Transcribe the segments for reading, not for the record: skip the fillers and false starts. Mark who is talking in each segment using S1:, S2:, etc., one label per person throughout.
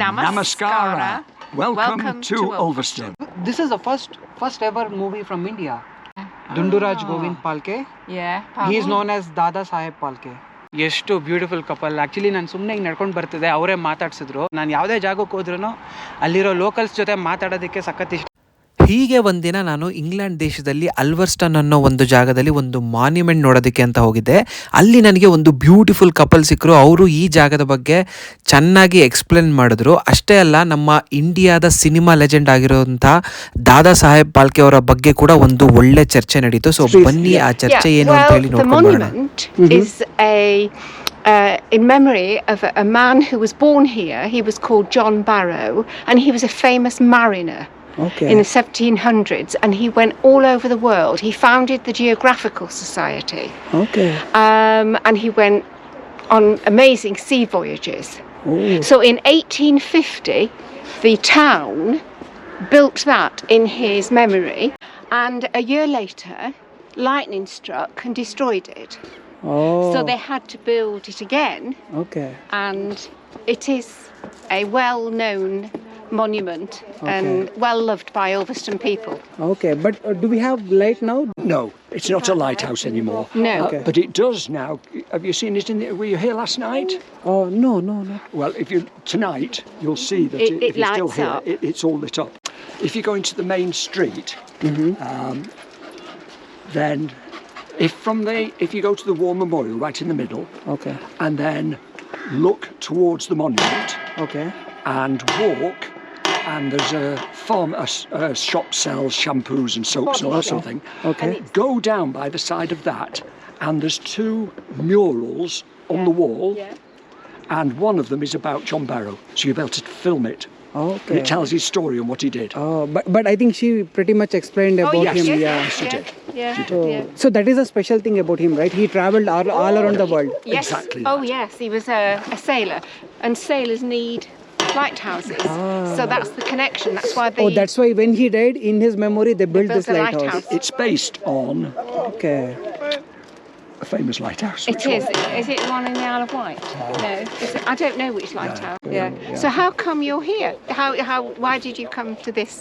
S1: Namaskara. Welcome to Ulverston.
S2: This is the first ever movie from India. Dunduraj Govind Palke.
S3: Yeah.
S2: He is known as Dada Saheb Palke. ಎಷ್ಟು beautiful couple. Actually ನಾನು ಸುಮ್ಮನೆ ಹಿಂಗೆ ನಡ್ಕೊಂಡು ಬರ್ತಿದ್ದೆ, ಅವರೇ ಮಾತಾಡ್ಸಿದ್ರು. ನಾನು ಯಾವುದೇ ಜಾಗಕ್ಕೆ ಹೋದ್ರೂ ಅಲ್ಲಿರೋ ಲೋಕಲ್ಸ್ ಜೊತೆ ಮಾತಾಡೋದಕ್ಕೆ ಸಖತ್ ಇಷ್ಟ.
S4: ಹೀಗೆ ಒಂದಿನ ನಾನು ಇಂಗ್ಲೆಂಡ್ ದೇಶದಲ್ಲಿ ಅಲ್ವರ್ಸ್ಟನ್ ಅನ್ನೋ ಒಂದು ಜಾಗದಲ್ಲಿ ಒಂದು ಮಾನ್ಯುಮೆಂಟ್ ನೋಡೋದಕ್ಕೆ ಅಂತ ಹೋಗಿದ್ದೆ. ಅಲ್ಲಿ ನನಗೆ ಒಂದು ಬ್ಯೂಟಿಫುಲ್ ಕಪಲ್ ಸಿಕ್ಕರು. ಅವರು ಈ ಜಾಗದ ಬಗ್ಗೆ ಚೆನ್ನಾಗಿ ಎಕ್ಸ್ಪ್ಲೇನ್ ಮಾಡಿದ್ರು. ಅಷ್ಟೇ ಅಲ್ಲ, ನಮ್ಮ ಇಂಡಿಯಾದ ಸಿನಿಮಾ ಲೆಜೆಂಡ್ ಆಗಿರೋಂಥ ದಾದಾ ಸಾಹೇಬ್ ಪಾಲ್ಕೆ ಅವರ ಬಗ್ಗೆ ಕೂಡ ಒಂದು ಒಳ್ಳೆ ಚರ್ಚೆ ನಡೀತು. ಸೊ ಬನ್ನಿ ಆ ಚರ್ಚೆ ಏನು ಅಂತ ಹೇಳಿ ನೋಡ್ಕೊಂಡು
S3: in memory of a man who was born here. He was called John Barrow, and he was a famous mariner.
S2: Okay.
S3: In the 1700s, and he went all over the world. He founded the Geographical Society.
S2: Okay.
S3: And he went on amazing sea voyages.
S2: Oh.
S3: So in 1850, the town built that in his memory, and a year later, lightning struck and destroyed it.
S2: Oh.
S3: So they had to build it again.
S2: Okay.
S3: And it is a well-known monument, and well loved by Ulverston people.
S2: Okay, but do we have light now?
S1: No, it's not a lighthouse anymore.
S3: No.
S2: Okay.
S1: But it does now. Have you seen it were you here last night?
S2: Oh, no.
S1: Well, tonight, you'll see that
S3: It
S1: if you're still
S3: lights
S1: here,
S3: up.
S1: it's all lit up. If you go into the main street, then if you go to the War Memorial right in the middle,
S2: Okay.
S1: and then look towards the monument
S2: Okay.
S1: and walk, and there's a shop sells shampoos and soaps and all that sort of thing.
S2: Okay.
S1: Go down by the side of that, and there's two murals on the wall, and one of them is about John Barrow, so you'll be able to film it.
S2: Okay.
S1: And it tells his story and what he did.
S2: Oh, but I think she pretty much explained about him.
S1: Yes, she did.
S2: So that is a special thing about him, right? He traveled all around the world.
S3: Yes.
S1: Exactly
S3: Oh
S1: that.
S3: yes, he was a sailor, and sailors need lighthouses. So that's the connection. That's why they.
S2: Oh, that's why when he died, in his memory, they built this
S3: the
S2: lighthouse.
S1: It's based on
S2: Okay.
S1: a famous lighthouse.
S3: It is. Is it the one in the Isle of Wight? No. I don't know which lighthouse. Yeah. So how come you're here? Why did you come to this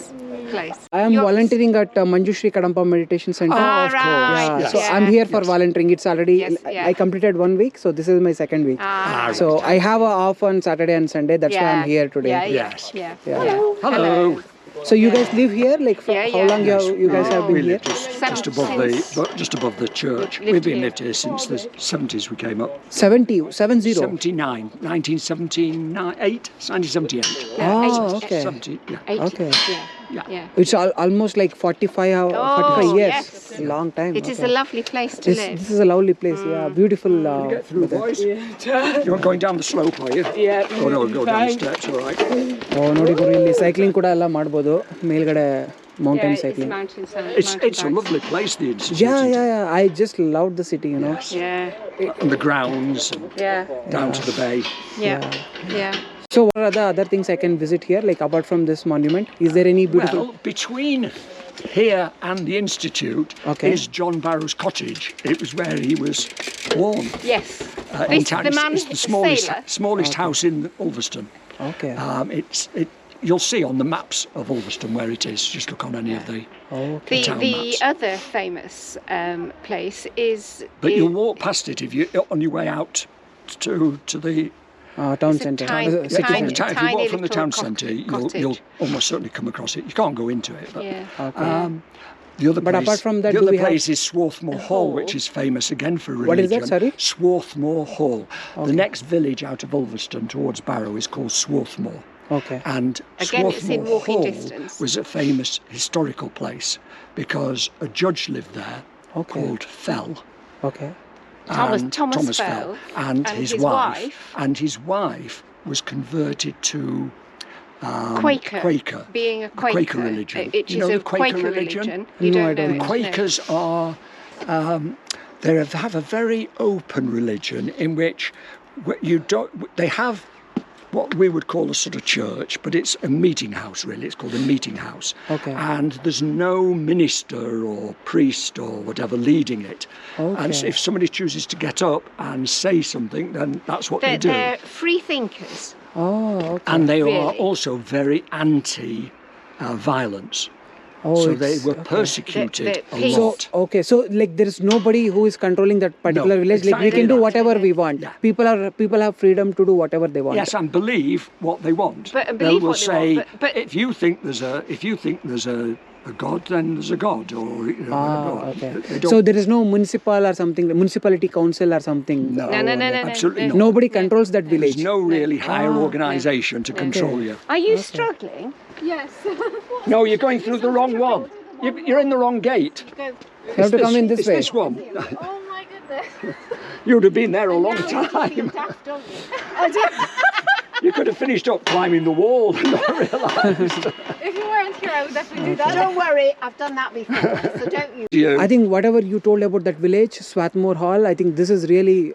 S3: place?
S2: I am volunteering at Manjushree Kadampa Meditation Center.
S3: Of course.
S2: Yeah.
S1: Yes.
S2: So I'm here for volunteering. It's already I completed 1 week, so this is my second week. So I have a off on Saturday and Sunday. That's why I'm here today.
S1: Yes.
S3: Yeah.
S1: Hello.
S2: So you guys live here? Like for how long you guys have been
S1: We
S2: here?
S1: live just above the church. We've been lived here since the 70s. We came up
S2: 70.
S1: 1978.
S2: Okay.
S1: 70, yeah.
S3: 80.
S2: Okay.
S3: Yeah.
S2: It's almost like 45 years.
S3: Yes.
S2: A long time.
S3: It is a lovely place to live.
S2: This is a lovely place. Yeah, beautiful.
S1: Get through, boys. You're going down the slope, are you?
S2: Yeah.
S1: Oh no, go down the steps, all right.
S2: Oh, ನೋಡಿ ಗುರು, ಇಲ್ಲಿ cycling ಕೂಡ ಎಲ್ಲ ಮಾಡ್ಬೋದು ಮೇಲ್ಗಡೆ mountain
S3: It's
S2: cycling.
S1: It's a lovely place, the institute.
S2: Yeah. I just loved the city, you know.
S3: Yeah.
S1: And the grounds and down to the bay.
S3: Yeah.
S2: So what are the other things I can visit here, like apart from this monument? Is there any beautiful?
S1: Well, between here and the institute is John Barrow's cottage. It was where he was born.
S3: Yes.
S1: In town.
S3: The man,
S1: it's the smallest house in Ulverston.
S2: Okay.
S1: You'll see on the maps of Ulverston where it is. Just look on any of the town
S3: The
S1: maps.
S3: other famous place is.
S1: But you'll walk past it if you on your way out to the
S2: Town
S3: It's a
S2: center.
S3: tiny-
S2: City
S1: from
S2: center.
S1: the town. If you
S3: tiny
S1: walk from the
S3: little
S1: town centre, you'll almost certainly come across it. You can't go into it. But,
S3: Yeah.
S1: the other
S2: But
S1: place,
S2: apart from that,
S1: the
S2: do
S1: other
S2: we have-
S1: place is Swarthmore Hall, which is famous again for religion.
S2: What is that, sorry?
S1: Swarthmore Hall. The next village out of Ulverston towards Barrow is called Swarthmore.
S2: Okay.
S1: And
S3: Again, it's in
S1: Swarthmore
S3: walking
S1: Hall
S3: distance.
S1: was a famous historical place because a judge lived there called Fell.
S2: Okay.
S3: Thomas Fell
S1: and his wife was converted to
S3: Quaker. Being a Quaker.
S1: Quaker religion.
S3: It
S1: You
S3: is
S1: know
S3: a
S1: the Quaker
S3: religion.
S2: No,
S3: You
S2: I
S3: don't
S2: don't
S3: know
S2: know.
S3: it, no.
S1: Quakers are they have a very open religion in which they have what we would call a sort of church, but it's a meeting house really. It's called a meeting house.
S2: Okay.
S1: And there's no minister or priest or whatever leading it.
S2: Okay.
S1: And if somebody chooses to get up and say something, then that's what they do.
S3: They're free thinkers.
S2: Oh, okay.
S1: And they are
S3: Really?
S1: also very anti-violence.
S2: Oh,
S1: So they
S2: it's-
S1: were
S2: okay.
S1: persecuted
S3: The
S1: a
S3: peace.
S1: lot.
S2: Okay, so like there is nobody who is controlling that particular
S1: No,
S2: village. Like we
S1: exactly
S2: can do
S1: that.
S2: whatever we want.
S1: Yeah.
S2: People have freedom to do whatever they want.
S1: Yes, and believe what they want.
S3: But- and
S1: They
S3: believe
S1: will
S3: what they
S1: say,
S3: want, but-
S1: if you think there's a god, then there's a god, or you know,
S2: Ah, okay.
S1: They don't,
S2: So there is no municipal or something, municipality council or something.
S1: no,
S3: No,
S1: absolutely
S3: no.
S1: not.
S2: Nobody controls that village.
S1: There's no really higher
S2: Ah.
S1: organisation to control you.
S3: Are you struggling?
S1: No, you're going through the wrong one. You're in the wrong gate.
S2: You have to come in this
S1: it's
S2: way.
S1: this one.
S3: Oh my goodness.
S1: You'd have been there a long time.
S3: daft, don't you?
S1: You could have finished up climbing the wall and not realised.
S3: If you weren't here, I would definitely do that. Don't worry, I've done that before, so don't you?
S2: I think whatever you told about that village, Swarthmore Hall, I think this is really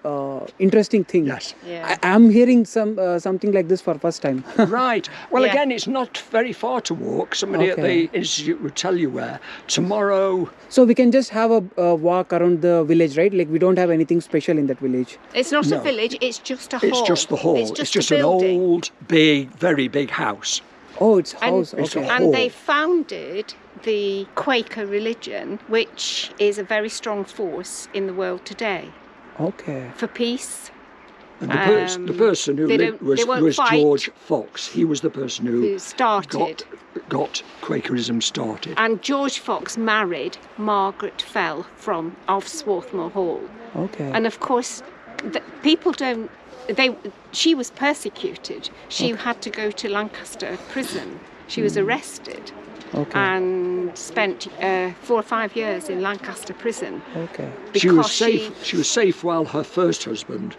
S2: interesting thing.
S1: Yes.
S3: Yeah.
S2: I'm hearing something like this for first time.
S1: Right. Well,
S3: Yeah.
S1: again, it's not very far to walk. Somebody at
S2: Okay.
S1: the institute would tell you where. Tomorrow,
S2: So we can just have a walk around the village, right? Like we don't have anything special in that village.
S3: It's not
S1: No.
S3: a village, it's just a hall.
S1: it's just the hall.
S3: It's just, a
S1: an
S3: building.
S1: old, big, very big house.
S2: Oh, it's
S3: And-
S2: house.
S1: It's a
S2: Okay.
S1: hall.
S3: And they founded the Quaker religion, which is a very strong force in the world today
S2: Okay.
S3: for peace.
S1: And the person who
S3: they
S1: lived
S3: don't- they won't
S1: was
S3: fight.
S1: George Fox. He was the person
S3: Who
S1: who
S3: started.
S1: got Quakerism started.
S3: And George Fox married Margaret Fell of Swarthmore Hall.
S2: Okay.
S3: And of course, people don't. She was persecuted. She had to go to Lancaster prison. She was arrested
S2: Okay.
S3: and spent 4 or 5 years in Lancaster prison.
S2: Okay.
S1: She was
S3: because
S1: safe. She was safe while her first husband,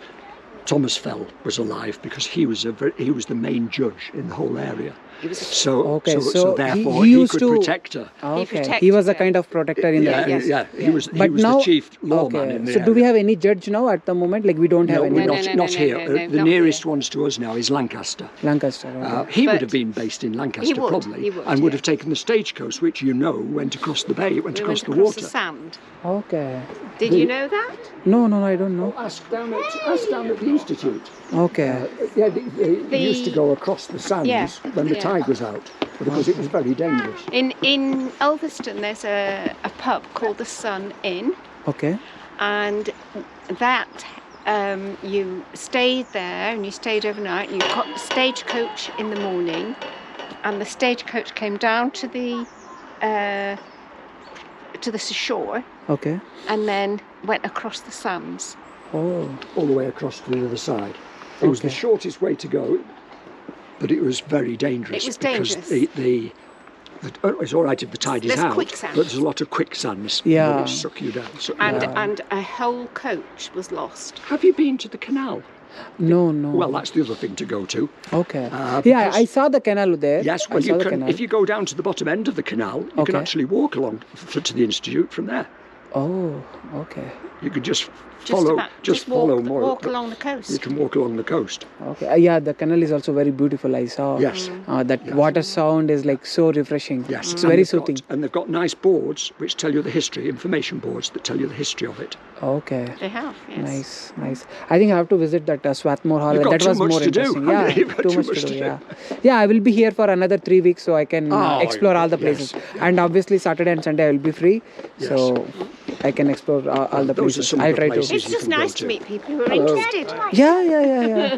S1: Thomas Fell, was alive because he was the main judge in the whole area.
S3: He was
S1: So,
S2: Okay,
S1: so,
S2: so
S1: therefore
S2: he
S1: he
S2: used
S1: could
S2: to-
S1: protect her.
S2: Okay. He
S3: protected
S2: was a
S3: her.
S2: kind of protector in
S1: Yeah,
S2: that.
S3: yes,
S1: yeah. He
S3: yeah.
S1: was
S2: But
S1: the
S2: now,
S1: chief lawman
S2: okay.
S1: in the
S2: So do we
S1: area.
S2: have any judge now at the moment? Like we don't have
S1: No,
S2: any.
S1: we're
S3: No,
S1: not,
S3: no,
S1: not
S3: no,
S1: here.
S3: no, no,
S1: The
S3: not
S1: nearest
S3: here.
S1: ones to us now is Lancaster.
S2: Lancaster. Okay.
S1: He would
S3: But
S1: have been based in Lancaster
S3: would,
S1: probably,
S3: he would,
S1: and would
S3: yeah.
S1: have taken the stagecoach, which went across the bay. It went
S3: We
S1: across
S3: went
S1: the
S3: across
S1: water.
S3: the sand.
S2: Okay.
S3: Did you know that?
S2: No, I don't know.
S1: Ask down at the institute.
S2: Okay.
S1: Yeah, they used to go across the sands
S3: Yeah,
S1: when the
S3: yeah.
S1: tide was out, because it was very dangerous.
S3: In Ulverston, there's a pub called the Sun Inn,
S2: Okay.
S3: and that you stayed there and you stayed overnight. And you got the stagecoach in the morning, and the stagecoach came down to the shore,
S2: Okay.
S3: and then went across the sands.
S2: Oh.
S1: All the way across to the other side. It was the
S2: Okay.
S1: shortest way to go, but it was very dangerous.
S3: It was
S1: because
S3: dangerous.
S1: it's all right if the tide is
S3: There's
S1: out,
S3: quicksand.
S1: but there's a lot of quicksands
S2: Yeah.
S1: that will suck you down.
S3: And a whole coach was lost.
S1: Have you been to the canal?
S2: No.
S1: Well, that's the other thing to go to.
S2: Okay.
S1: Uh,
S2: Yeah,
S1: because-
S2: I saw the canal there.
S1: Yes,
S2: I
S1: well,
S2: saw
S1: you
S2: the
S1: can.
S2: canal.
S1: If you go down to the bottom end of the canal, you can
S2: Okay.
S1: actually walk along to the institute from there.
S2: Oh. Okay.
S1: You could just
S3: Just
S1: follow,
S3: about-
S1: just
S3: walk,
S1: follow more.
S3: walk along the coast.
S1: You can walk along the coast.
S2: Okay. Yeah, the canal is also very beautiful. I saw.
S1: Yes.
S2: That water sound is like so refreshing.
S1: Yes,
S2: It's
S1: and
S2: very
S1: they've got-
S2: soothing.
S1: and they've got nice boards which tell you the history, information boards that tell you the history of it.
S2: Okay.
S3: They have, yes.
S2: Nice. I think I have to visit that Swarthmore Hall.
S1: You've got
S2: That
S1: too
S2: was
S1: much
S2: more
S1: to do,
S2: interesting.
S1: haven't
S2: Yeah,
S1: you? You've got
S2: too much to do.
S1: do.
S2: Yeah. Yeah, I will be here for another 3 weeks, so I can
S1: Oh,
S2: explore all the places.
S1: yes.
S2: And obviously Saturday and Sunday I will be free,
S1: Yes.
S2: so I can explore all the
S1: Those are
S2: places.
S1: some of
S2: I'll
S1: the
S2: try
S1: places.
S2: to.
S3: It's
S1: you
S3: just
S1: can go
S3: nice to
S1: to.
S3: meet people who are
S1: Hello.
S3: interested.
S2: Yeah.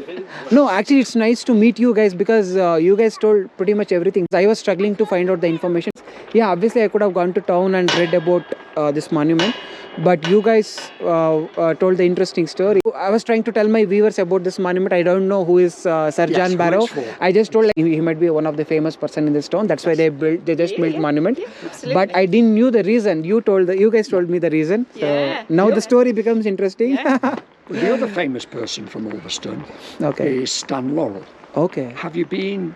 S2: No, actually, it's nice to meet you guys because you guys told pretty much everything. I was struggling to find out the information. Yeah, obviously, I could have gone to town and read about this monument, but you guys told the interesting story. I was trying to tell my viewers about this monument. I don't know who is Sir
S1: Yes,
S2: John
S1: who
S2: Barrow.
S1: it's for.
S2: I just told he might be one of the famous person in this town. That's why they just built monument.
S3: absolutely.
S2: But I didn't knew the reason. You guys told me the reason. So
S3: Yeah.
S2: now the story becomes interesting.
S1: The other famous person from Ulverston
S2: Okay.
S1: is Stan Laurel.
S2: Okay.
S1: Have you been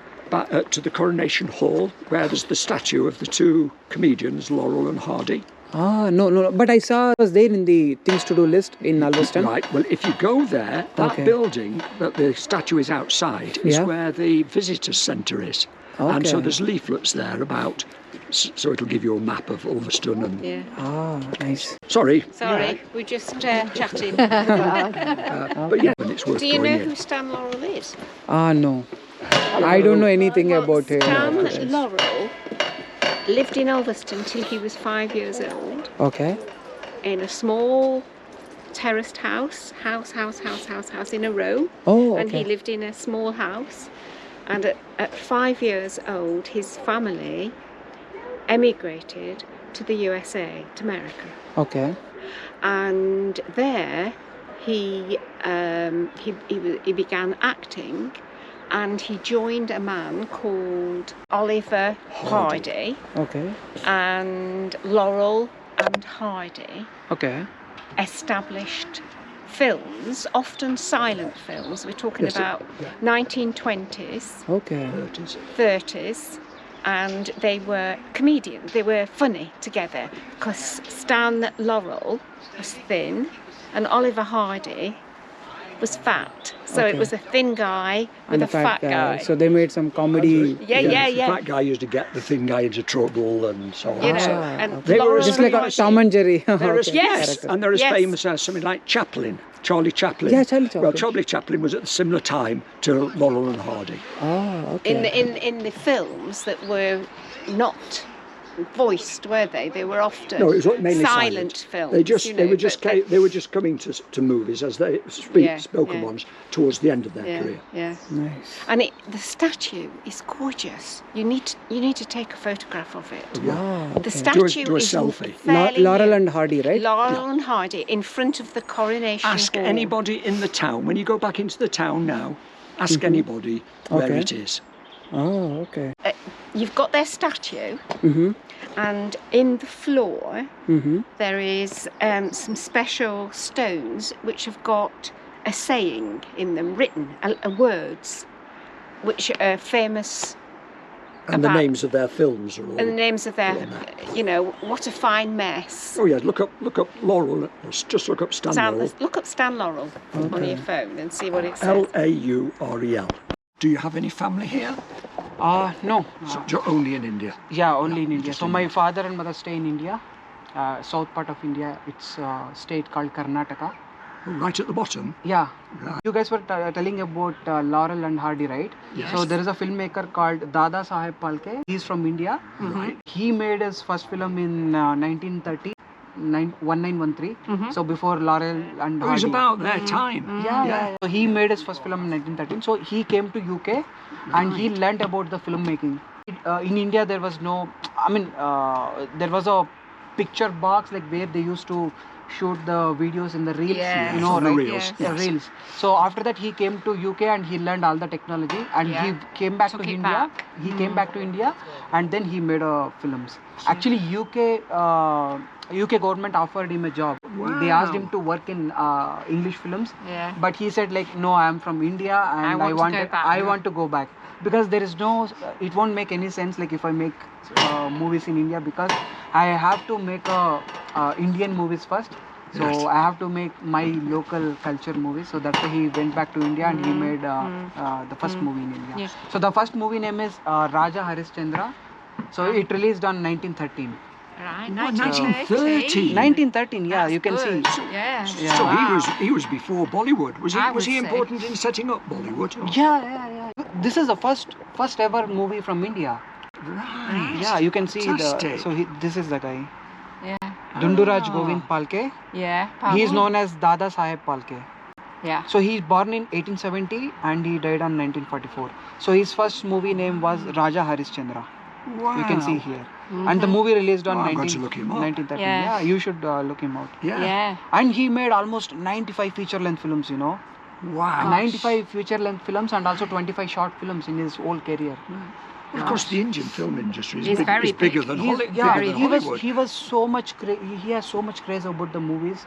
S1: to the Coronation Hall where there's the statue of the two comedians, Laurel and Hardy?
S2: No. But I saw it was there in the things to do list in Alveston.
S1: Right, well, if you go there, that
S2: Okay.
S1: building, that the statue is outside, is
S2: Yeah.
S1: where the visitors centre is. And so
S2: Okay.
S1: there's leaflets there about, so it'll give you a map of Ulverston and...
S3: Yeah.
S2: Nice.
S1: Sorry,
S3: Sorry, we're just chatting.
S1: but yeah, and it's worth
S3: Do you know
S1: going
S3: who
S1: in.
S3: Stan Laurel is?
S2: No. I don't know anything about him.
S3: Stan Laurel lived in Ulverston till he was 5 years old
S2: Okay.
S3: in a small terraced house in a row.
S2: Oh,
S3: And he
S2: okay.
S3: lived in a small house. And at 5 years old, his family emigrated to the USA, to America.
S2: Okay.
S3: And there he began acting, and he joined a man called Oliver Hardy,
S2: Okay.
S3: and Laurel and Hardy
S2: Okay.
S3: established films, often silent films. We're talking
S1: Yes,
S3: about 1920s,
S2: Okay.
S3: 30s, and they were comedians. They were funny together because Stan Laurel was thin and Oliver Hardy was fat. So
S2: Okay.
S3: it was a thin guy with
S2: And
S3: a fat guy.
S2: So they made some comedy.
S3: Yeah.
S1: The fat guy used to get the thin guy into trouble and so on.
S3: You know,
S1: So
S3: and
S1: they were
S3: Laurel
S2: Just like
S3: and
S2: Tom and Jerry.
S1: they're as,
S2: Okay.
S3: Yes.
S1: and they're as
S3: Yes.
S1: famous as something like Chaplin, Charlie Chaplin.
S2: Yeah, Charlie
S1: Well,
S2: Chaplin.
S1: Charlie Chaplin was at a similar time to Laurel and Hardy.
S2: Okay.
S3: in the films that were not voiced, were they? They were often
S1: No, it was mainly
S3: silent films.
S1: They just
S3: you
S1: they
S3: know,
S1: were just
S3: but-
S1: they were just coming to movies as they spoken ones towards the end of their career.
S3: Yeah.
S2: Nice.
S3: And the statue is gorgeous. You need to take a photograph of it.
S2: Okay.
S3: The statue
S1: Do a
S3: is
S1: selfie.
S3: fairly
S2: Laurel
S3: new.
S2: and Hardy, right?
S3: Laurel and Hardy in front of the coronation
S1: Ask
S3: hall.
S1: anybody in the town when you go back into the town now. Ask anybody where
S2: Okay.
S1: it is.
S2: Okay.
S3: You've got their statue,
S2: Mm-hmm.
S3: and in the floor
S2: Mm-hmm.
S3: there is some special stones which have got a saying in them written, words which are famous,
S1: And the
S3: About-
S1: names of their films are all.
S3: and the names of their, what a fine mess.
S1: Oh yeah, look up Laurel. Just look up Stan Laurel.
S3: Look up Stan Laurel on your phone and see what it says.
S1: Laurel. Do you have any family here?
S2: No.
S1: So you're only in India.
S2: Yeah, only in India.
S1: just
S2: So
S1: in
S2: my father and mother stay in India, south part of India. It's a state called Karnataka.
S1: Right at the bottom.
S2: Yeah.
S1: Right.
S2: You guys were telling about Laurel and Hardy, right?
S1: Yes.
S2: So there is a filmmaker called Dada Saheb Phalke. He's from India.
S1: Right.
S2: He made his first film in 1930, 1913. So before Laurel and
S1: Oh,
S2: Hardy.
S1: it's about their time.
S2: Yeah. So he made his first film in 1913. So he came to UK and he learned about the filmmaking. In India, there was no, there was a picture box like where they used to shoot the videos in the reels,
S3: Yes.
S2: you know,
S1: On the
S2: right?
S1: reels,
S2: The
S1: yes.
S2: reels. So after that, he came to UK and he learned all the technology and he came back
S3: Took
S2: to
S3: it
S2: India.
S3: back.
S2: He came back to India and then he made films. Actually, UK government offered him a job. They asked him to work in English films,
S3: Yeah.
S2: but he said like, no, I am from India and
S3: I want to go back.
S2: I want to go back because there is no, it won't make any sense like if I make movies in India because I have to make Indian movies first. So
S1: Yes.
S2: I have to make my local culture movies. So that's why he went back to India and he made the first movie in India.
S3: Yes.
S2: So the first movie name is Raja Harishchandra. So it released on 1913.
S3: Right,
S1: 1930.
S2: 1913, yeah,
S3: That's
S2: you can
S3: good.
S2: see.
S3: Yeah.
S1: So he was before Bollywood. Was
S3: I
S1: he
S3: would say.
S1: important in setting up Bollywood? Or-
S2: Yeah. This is the first ever movie from India.
S1: Right.
S2: Yeah, you can see
S1: Fantastic.
S2: this is the guy.
S3: Yeah.
S2: Dunduraj Govind Phalke.
S3: Yeah.
S2: He is known as Dada Saheb Phalke.
S3: Yeah.
S2: So he's born in 1870 and he died on 1944. So his first movie name was Raja Harishchandra.
S1: Wow.
S2: You can see here. And the movie released on
S1: Oh, I'm going to look him up.
S2: 1913.
S3: Yeah.
S2: Yeah, you should look him out.
S1: Yeah.
S3: Yeah.
S2: And he made almost 95 feature-length films, you know.
S1: Wow.
S2: 95 feature-length films and also 25 short films in his whole career.
S1: Of course, the Indian film industry is,
S3: It's very
S1: bigger
S3: big.
S1: than,
S2: He's-
S1: bigger
S2: yeah,
S1: than
S2: he
S1: Hollywood.
S2: was so much he has so much craze about the movies.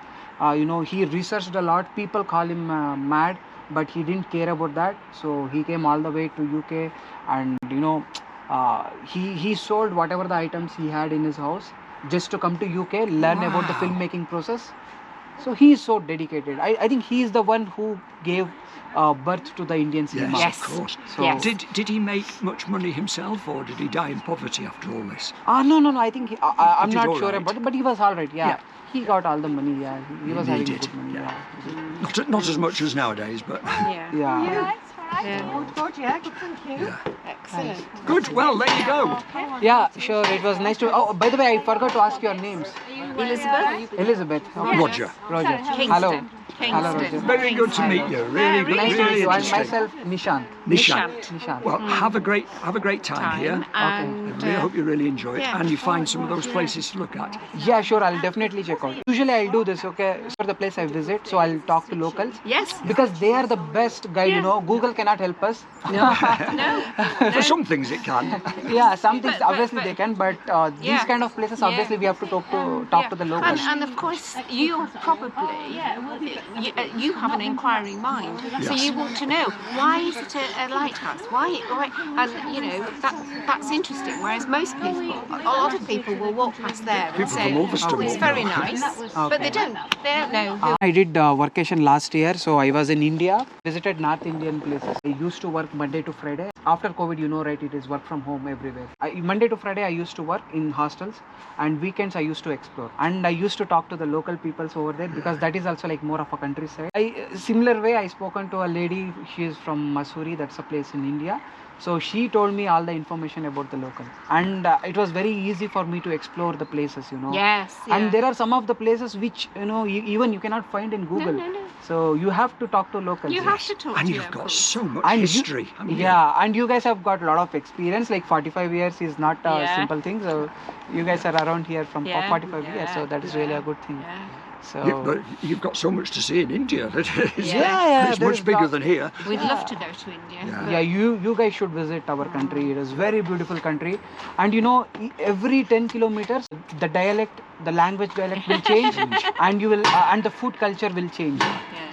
S2: He researched a lot. People call him mad, but he didn't care about that. So he came all the way to UK, and he sold whatever the items he had in his house, just to come to UK, learn about the filmmaking process. So he is so dedicated. I think he is the one who gave birth to the Indian cinema.
S3: Yes.
S1: Of course.
S2: So-
S3: Yes.
S1: Did he make much money himself, or did he die in poverty after all this?
S2: No. I think I'm
S1: did
S2: not
S1: all
S2: sure
S1: right.
S2: about it, but he was all right. Yeah.
S1: Yeah.
S2: He got all the money. Yeah, he was having
S1: needed,
S2: good money.
S1: yeah.
S2: Yeah.
S1: Not as much as nowadays, but
S3: Yeah.
S2: Yeah.
S1: yeah.
S3: Excellent.
S1: Good. Well, there you go.
S2: Yeah, sure. It was nice to. Oh, by the way, I forgot to ask your names.
S3: Elizabeth?
S2: Elizabeth. Okay.
S1: Roger.
S2: Roger.
S3: Kingston.
S2: Hello.
S3: Kingston.
S2: Hello, Roger.
S1: Very good to meet you. Really, good,
S2: Nice to meet
S1: really
S2: you. I'm
S1: interesting.
S2: myself Nishant.
S1: Nishant.
S2: Nishant.
S1: Well, have a great time here.
S3: And
S1: I hope you really enjoy it,
S3: yeah.
S1: and you find some of those places to look at.
S2: Yeah, sure. I'll definitely check out. Usually, I'll do this. Okay, for the place I visit, so I'll talk to locals
S3: yes.
S2: because they are the best guide. You know, Google cannot help us.
S3: No.
S1: For some things, it can.
S2: Yeah, some things
S3: But-
S2: obviously they can, but these
S3: Yeah.
S2: kind of places
S3: Yeah.
S2: obviously we have to talk to the locals.
S3: And of course, you probably you have an inquiring mind, so
S1: Yes.
S3: you want to know why is it a lighthouse? Why? And you know that's interesting. Whereas most people, a lot of people will walk past there and
S1: People
S3: say,
S1: from Ulverston
S3: "Oh, it's
S1: will
S3: very
S1: know."
S3: nice," but they don't know who.
S2: I did vacation last year, so I was in India, visited North Indian places. I used to work Monday to Friday. After COVID, you know, right, it is work from home everywhere. Monday to Friday, I used to work in hostels, and weekends I used to explore. And I used to talk to the local peoples over there because that is also like more of a countryside. Similar way, I spoken to a lady. She is from Mussoorie, that's a place in India. So she told me all the information about the local, and it was very easy for me to explore the places, you know.
S3: Yes.
S2: And there are some of the places which even you cannot find in Google.
S3: No.
S2: So you have to talk to locals.
S3: You have to talk
S1: And
S3: to
S1: you've
S3: locals.
S1: got so much
S2: And
S1: history. haven't you?
S2: Yeah, and you guys have got a lot of experience. Like 45 years is not a
S3: Yeah.
S2: simple thing. So you guys are around here from
S3: Yeah,
S2: 45 years. So that is really a good thing.
S3: Yeah.
S2: So
S1: But you've got so much to see in India. That is,
S3: Yeah.
S1: it's
S2: there
S1: much
S2: is
S1: bigger
S2: lot-
S1: than here.
S3: We'd love to go to India.
S1: Yeah.
S2: yeah, you guys should visit our country. It is very beautiful country, and you know every 10 kilometers the language dialect will change, and you will and the food culture will change.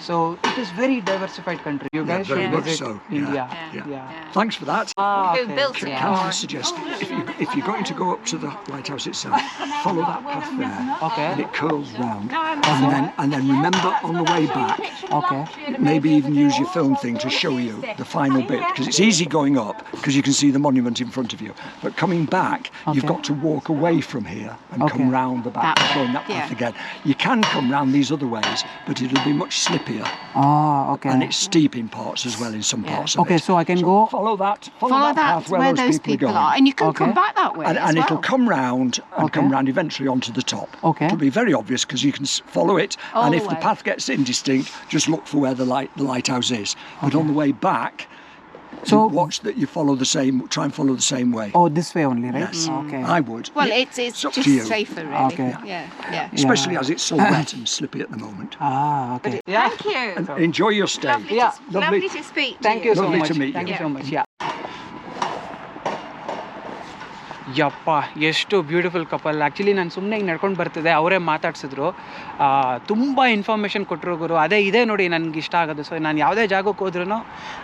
S2: So it is very diversified country. You guys
S1: very
S2: should
S1: much
S2: visit
S1: so.
S2: India.
S1: Yeah. Thanks for that.
S3: Who
S2: Okay.
S3: built
S1: Can
S3: it?
S1: I suggest, if you're going to go up to the lighthouse itself, follow that path there,
S2: Okay.
S1: and it curls round, and then remember on the way back,
S2: Okay.
S1: maybe even use your film thing to show you the final bit, because it's easy going up because you can see the monument in front of you, but coming back you've
S2: Okay.
S1: got to walk away from here and
S2: Okay.
S1: come round the back,
S3: That way,
S1: going that path
S3: yeah.
S1: again. You can come round these other ways, but it'll be much slippier,
S2: Okay.
S1: and it's steep in parts as well in some parts of
S2: Okay,
S1: it.
S2: so I can go.
S1: Follow that
S3: Follow that
S1: path
S3: where those people are, and you can come
S2: Okay.
S3: back that way.
S1: and
S3: as
S1: it'll
S3: well.
S1: come round and
S2: Okay.
S1: come round eventually onto the top.
S2: Okay.
S1: It'll be very obvious because you can follow it,
S3: All
S1: and
S3: the
S1: if the
S3: way.
S1: path gets indistinct, just look for where the lighthouse is. But on the way back,
S2: So-
S1: watch that you try and follow the same way.
S2: Oh, this way only, right?
S1: Yes,
S2: Okay.
S1: I would.
S3: Well,
S1: Yeah,
S3: it's
S1: up
S3: just
S1: to you.
S3: safer, really.
S2: Okay.
S3: Yeah.
S1: Especially as it's so wet and slippy at the moment.
S2: Okay. Yeah.
S3: Thank you.
S1: And enjoy your stay.
S3: Lovely,
S2: Yeah.
S3: to, lovely to speak to
S2: Thank you so
S1: Lovely
S2: much.
S1: to meet
S2: Thank
S1: you.
S2: you so much. Yeah. ಯಪ್ಪ ಎಷ್ಟು beautiful couple. Actually ನಾನು ಸುಮ್ಮನೆ ಹಿಂಗೆ ನಡ್ಕೊಂಡು ಬರ್ತಿದ್ದೆ, ಅವರೇ ಮಾತಾಡ್ಸಿದ್ರು, ತುಂಬ information ಕೊಟ್ಟರು ಗುರು. ಇದೇ ನೋಡಿ ನನಗೆ ಇಷ್ಟ ಆಗೋದು. ಸೊ ನಾನು ಯಾವುದೇ ಜಾಗಕ್ಕೆ ಹೋದ್ರೂ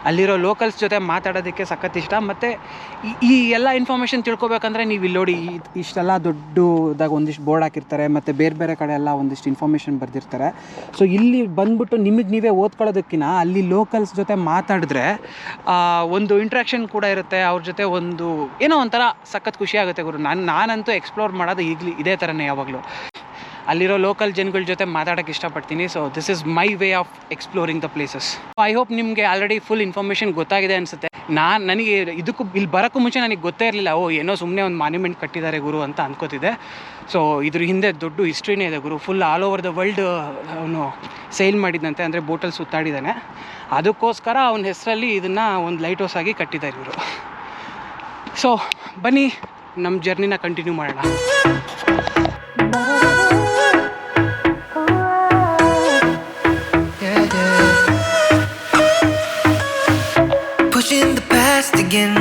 S2: ಅಲ್ಲಿರೋ ಲೋಕಲ್ಸ್ ಜೊತೆ ಮಾತಾಡೋದಕ್ಕೆ ಸಖತ್ ಇಷ್ಟ. ಮತ್ತು ಈ ಎಲ್ಲ ಇನ್ಫಾರ್ಮೇಷನ್ ತಿಳ್ಕೊಬೇಕಂದ್ರೆ ನೀವು ಇಲ್ಲಿ ನೋಡಿ, ಇಷ್ಟೆಲ್ಲ ದೊಡ್ಡದಾಗಿ ಒಂದಿಷ್ಟು ಬೋರ್ಡ್ ಹಾಕಿರ್ತಾರೆ, ಮತ್ತು ಬೇರೆ ಬೇರೆ ಕಡೆ ಎಲ್ಲ ಒಂದಿಷ್ಟು ಇನ್ಫಾರ್ಮೇಷನ್ ಬರೆದಿರ್ತಾರೆ. ಸೊ ಇಲ್ಲಿ ಬಂದ್ಬಿಟ್ಟು ನಿಮಗೆ ನೀವೇ ಓದ್ಕೊಳ್ಳೋದಕ್ಕಿಂತ ಅಲ್ಲಿ ಲೋಕಲ್ಸ್ ಜೊತೆ ಮಾತಾಡಿದ್ರೆ ಒಂದು ಇಂಟ್ರಾಕ್ಷನ್ ಕೂಡ ಇರುತ್ತೆ. ಅವ್ರ ಜೊತೆ ಒಂದು ಏನೋ ಒಂಥರ ಸಖತ್ ಖುಷಿ ಆಗುತ್ತೆ ಗುರು. ನಾನಂತೂ ಎಕ್ಸ್ಪ್ಲೋರ್ ಮಾಡೋದು ಇದೇ ಥರನೇ ಯಾವಾಗಲೂ ಅಲ್ಲಿರೋ ಲೋಕಲ್ ಜನಗಳ ಜೊತೆ ಮಾತಾಡೋಕ್ಕೆ ಇಷ್ಟಪಡ್ತೀನಿ. So this is my way of exploring the places. I hope ನಿಮಗೆ ಆಲ್ರೆಡಿ ಫುಲ್ ಇನ್ಫಾರ್ಮೇಷನ್ ಗೊತ್ತಾಗಿದೆ ಅನಿಸುತ್ತೆ. ನನಗೆ ಇಲ್ಲಿ ಬರೋಕ್ಕೂ ಮುಂಚೆ ನನಗೆ ಗೊತ್ತೇ ಇರಲಿಲ್ಲ, ಏನೋ ಸುಮ್ಮನೆ ಒಂದು ಮಾನ್ಯುಮೆಂಟ್ ಕಟ್ಟಿದ್ದಾರೆ ಗುರು ಅಂತ ಅನ್ಕೋತಿದ್ದೆ. ಸೊ ಇದ್ರ ಹಿಂದೆ ದೊಡ್ಡ ಹಿಸ್ಟ್ರಿನೇ ಇದೆ ಗುರು. Full all over the world ಅವನು ಸೇಲ್ ಮಾಡಿದಂತೆ, ಅಂದರೆ ಬೋಟಲ್ಲಿ ಸುತ್ತಾಡಿದ್ದಾನೆ. ಅದಕ್ಕೋಸ್ಕರ ಅವನ ಹೆಸರಲ್ಲಿ ಇದನ್ನು ಒಂದು ಲೈಟ್ ಹೌಸ್ ಆಗಿ ಕಟ್ಟಿದ್ದಾರೆ ಇವರು. ಸೊ ಬನ್ನಿ ನಮ್ಮ ಜರ್ನಿನ ಕಂಟಿನ್ಯೂ ಮಾಡೋಣ.
S5: Pushing the past again.